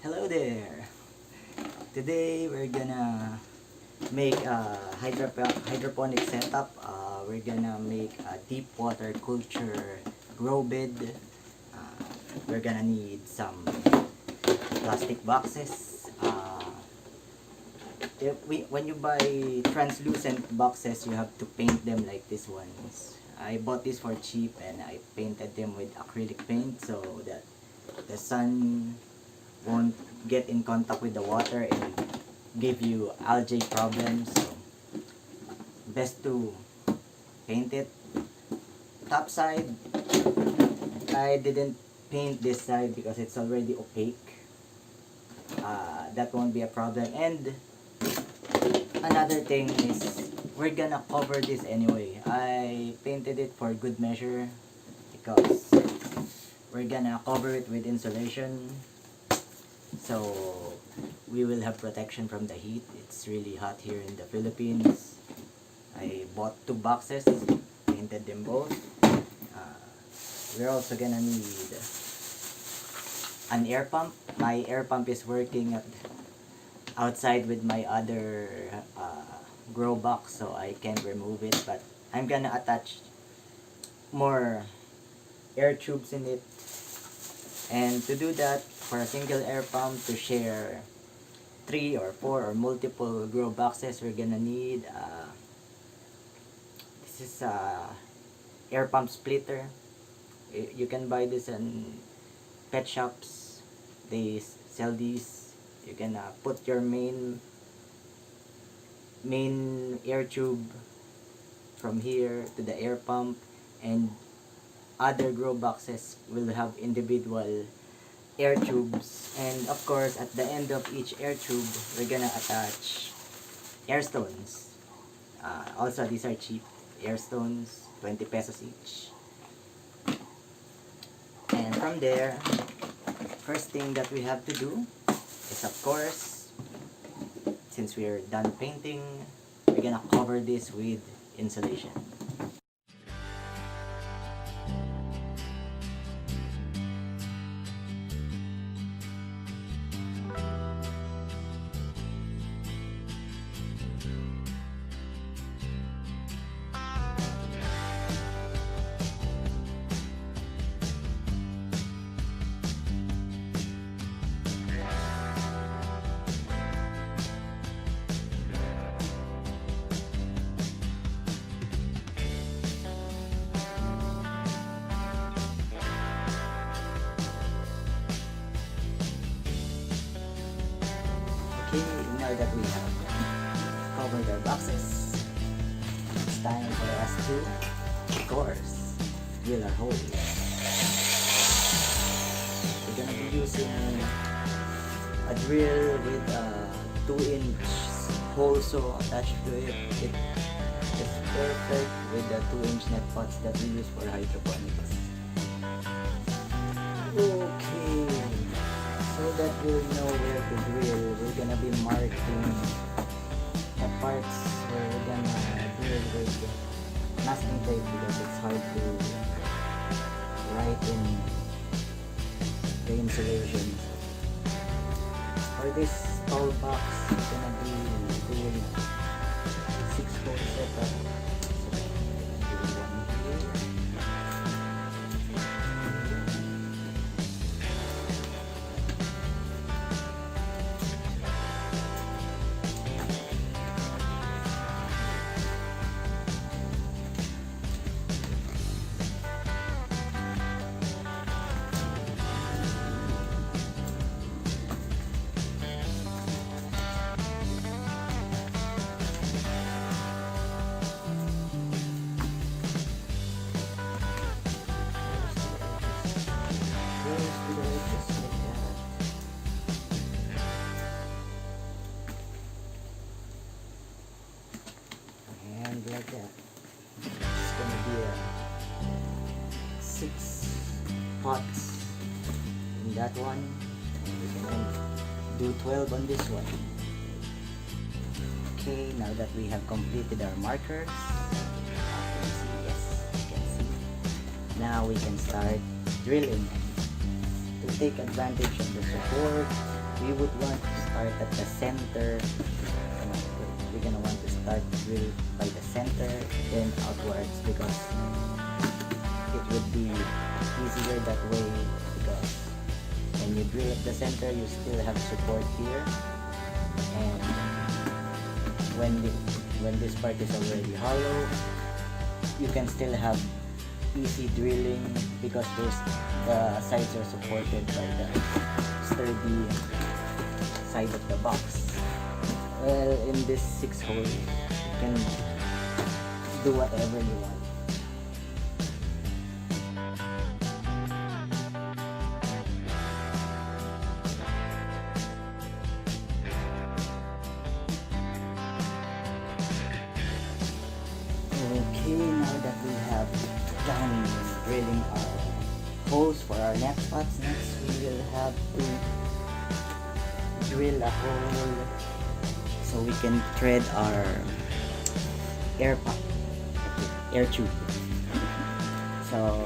Hello there! Today we're gonna make a hydroponic setup. We're gonna make a deep water culture grow bed. We're gonna need some plastic boxes. When you buy translucent boxes, you have to paint them like this ones. I bought this for cheap and I painted them with acrylic paint so that the sun won't get in contact with the water and give you algae problems. So best to paint it. Top side, I didn't paint this side because it's already opaque. That won't be a problem. And another thing is we're gonna cover this anyway. I painted it for good measure because we're gonna cover it with insulation so we will have protection from the heat. It's really hot here in the Philippines. I bought 2 boxes, painted them both. We're also gonna need an air pump. My air pump is working outside with my other grow box, so I can't remove it, but I'm gonna attach more air tubes in it. And to do that, for a single air pump to share 3 or 4 or multiple grow boxes, we're gonna need this is a air pump splitter. You can buy this in pet shops. They sell these. You can put your main air tube from here to the air pump, and other grow boxes will have individual air tubes. And of course, at the end of each air tube, we're gonna attach air stones. Also, these are cheap air stones, 20 pesos each. And from there, first thing that we have to do is, of course, since we're done painting, we're gonna cover this with insulation. Okay, now that we have covered our boxes, it's time for us to, of course, drill our holes. We're gonna be using a drill with a 2-inch hole saw attached to it. It is perfect with the 2-inch net pots that we use for hydroponics. Okay, so that we'll know where to drill, we're gonna be marking the parts where we're gonna drill with masking tape because it's hard to write in the insulation. For this tall box, it's gonna be doing 6-hole setup. So, do one here. Like that. It's gonna be 6 pots in that one, and we can do 12 on this one. Okay, now that we have completed our markers, you can see. Now we can start drilling. To take advantage of the support, we would want to start at the center. We're gonna want to start drill by the center, then outwards, because it would be easier that way, because when you drill at the center you still have support here, and when this part is already hollow you can still have easy drilling, because the sides are supported by the sturdy side of the box. Well, in this 6 hole you can do whatever you want. Okay, now that we have done drilling our holes for our next spots, next we will have to drill a hole so we can thread our air pump, air tube. So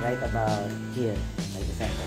right about here, by the center.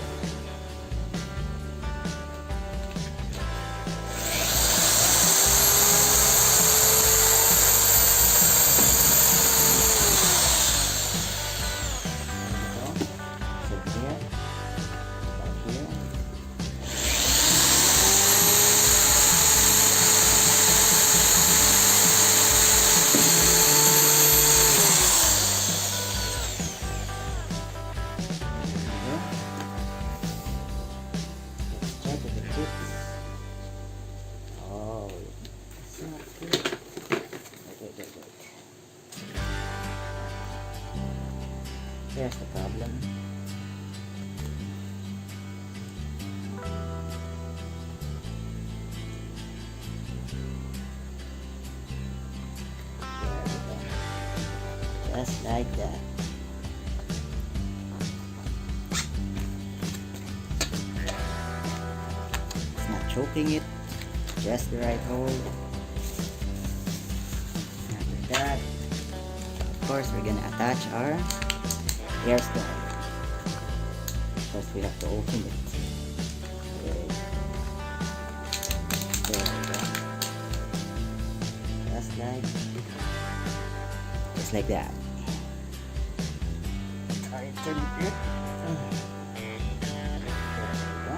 Here's the problem. Just like that. It's not choking it, just the right hold. After that, of course, we're gonna attach our air stone. First we have to open it. Okay. There we go. Just like that. Alright, turn it here. There we go.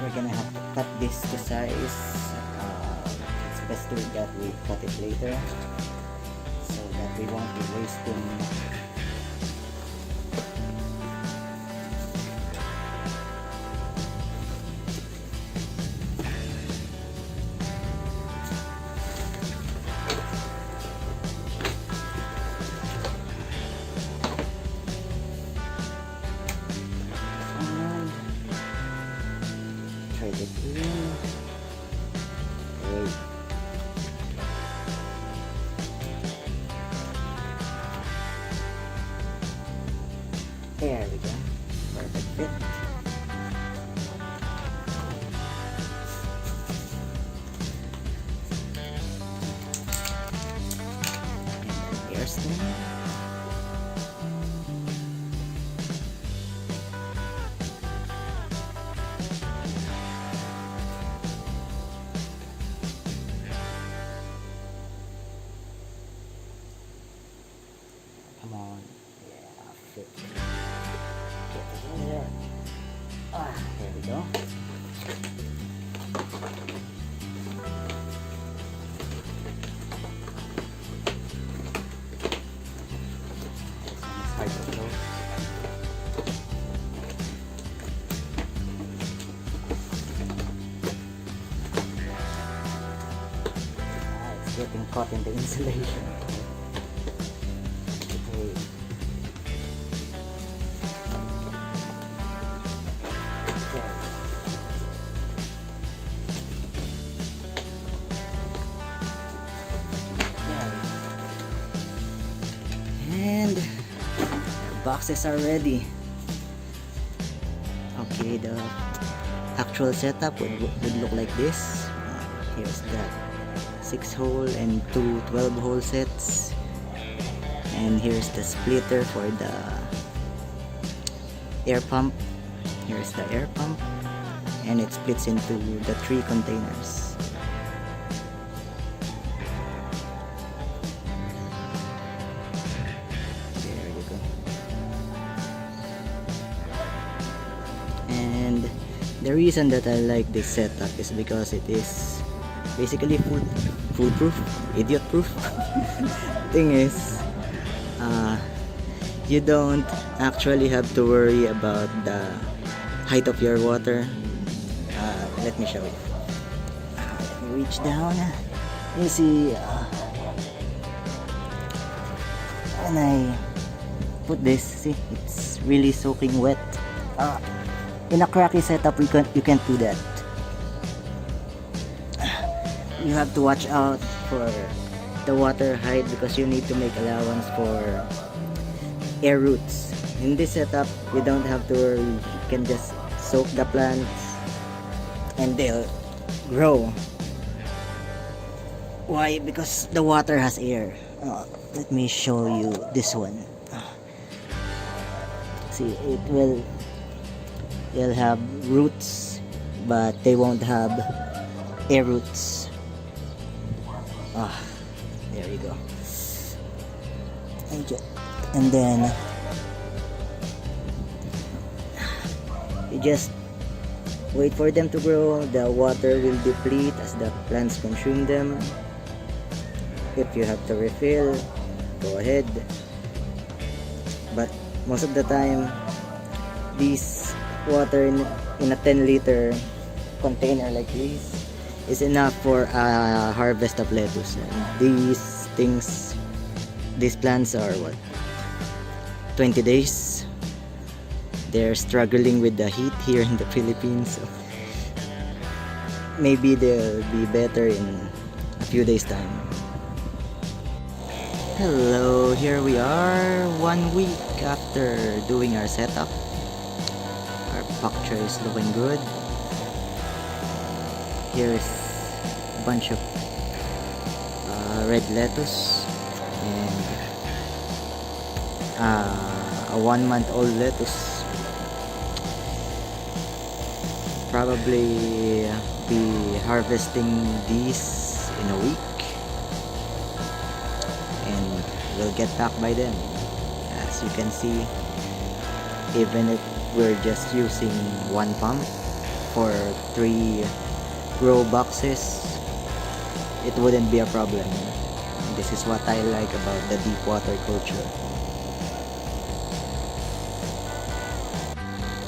We're gonna have to cut this to size. It's best that we cut it later so that we won't be wasting it in. Great. There we go. Perfect fit. And air stone. Come on. Yeah, fit. Get it in there. There we go. It's hard to close. It's getting caught in the insulation. And the boxes are ready. Okay, the actual setup would look like this. Here's the 6 hole and two 12 hole sets. And here's the splitter for the air pump. Here's the air pump, and it splits into the 3 containers. There you go. And the reason that I like this setup is because it is basically foolproof, idiot proof. Thing is, you don't actually have to worry about the height of your water. Let me show you. Let me reach down. You see, when I put this, see, it's really soaking wet. In a cracky setup, you can't do that. You have to watch out for the water height because you need to make allowance for air roots. In this setup, you don't have to worry. You can just soak the plants and they'll grow. Why? Because the water has air. Let me show you this one. See, it'll have roots, but they won't have air roots. There you go. And then you just wait for them to grow. The water will deplete as the plants consume them. If you have to refill, go ahead. But most of the time, this water in a 10-liter container like this is enough for a harvest of lettuce. And these plants are what? 20 days. They're struggling with the heat here in the Philippines, so maybe they'll be better in a few days time. Hello, here we are 1 week after doing our setup. Our pak choy is looking good. Here's a bunch of red lettuce and a 1-month-old lettuce. Probably be harvesting these in a week, and we'll get back by then. As you can see, even if we're just using 1 pump for 3 grow boxes, it wouldn't be a problem. This is what I like about the deep water culture.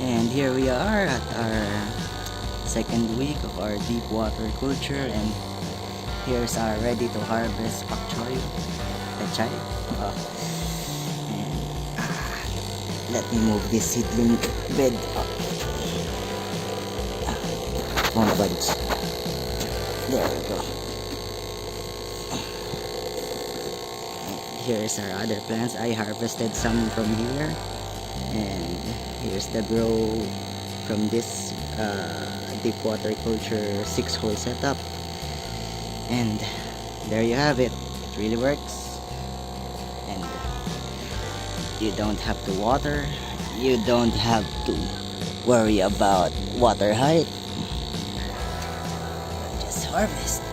And here we are at our 2nd week of our deep water culture, and here's our ready to harvest pak choy, pechay. And let me move this seedling bed up. Won't budge. There we go. Here's our other plants. I harvested some from here, and here's the grow from this deep water culture 6-hole setup. And there you have it. It really works, and you don't have to water, you don't have to worry about water height. Just harvest.